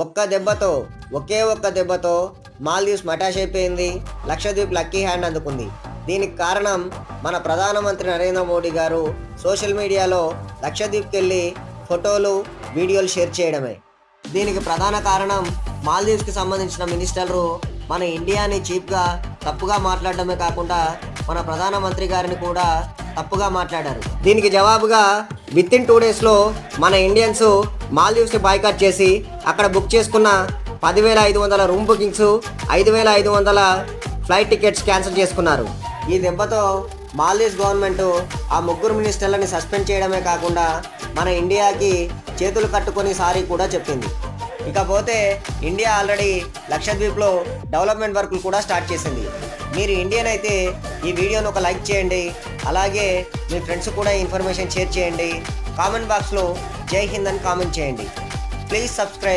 ఒకే ఒక్క దెబ్బతో మాల్దీవ్స్ మటాష్ అయిపోయింది. లక్షద్వీప్ లక్కీ హ్యాండ్ అందుకుంది. దీనికి కారణం మన ప్రధానమంత్రి నరేంద్ర మోడీ గారు సోషల్ మీడియాలో లక్షద్వీప్కి వెళ్ళి ఫోటోలు, వీడియోలు షేర్ చేయడమే. దీనికి ప్రధాన కారణం మాల్దీవ్స్కి సంబంధించిన మినిస్టర్లు మన ఇండియాని చీప్గా, తప్పుగా మాట్లాడడమే కాకుండా మన ప్రధానమంత్రి గారిని కూడా తప్పుగా మాట్లాడారు. దీనికి జవాబుగా విత్ ఇన్ 2 డేస్లో మన ఇండియన్స్ మాల్దీవ్స్ని బాయ్కాట్ చేసి అక్కడ బుక్ చేసుకున్న 10,500 room bookings, 5,500 flight tickets cancel చేసుకున్నారు. ఈ దెబ్బతో మాల్దీవ్స్ గవర్నమెంట్ ఆ ముగ్గురు మినిస్టర్లని సస్పెండ్ చేయడమే కాకుండా మన ఇండియాకి చేతులు కట్టుకొని సారీ కూడా చెప్పింది. ఇకపోతే ఇండియా ఆల్రెడీ లక్షద్వీప్లో డెవలప్మెంట్ వర్కులు కూడా స్టార్ట్ చేసింది. మీరు ఇండియన్ అయితే ఈ వీడియోను ఒక లైక్ చేయండి. అలాగే మీ ఫ్రెండ్స్ కూడా ఈ ఇన్ఫర్మేషన్ షేర్ చేయండి. కామెంట్ బాక్స్లో జై హింద్ అని కామెంట్ చేయండి. Please subscribe.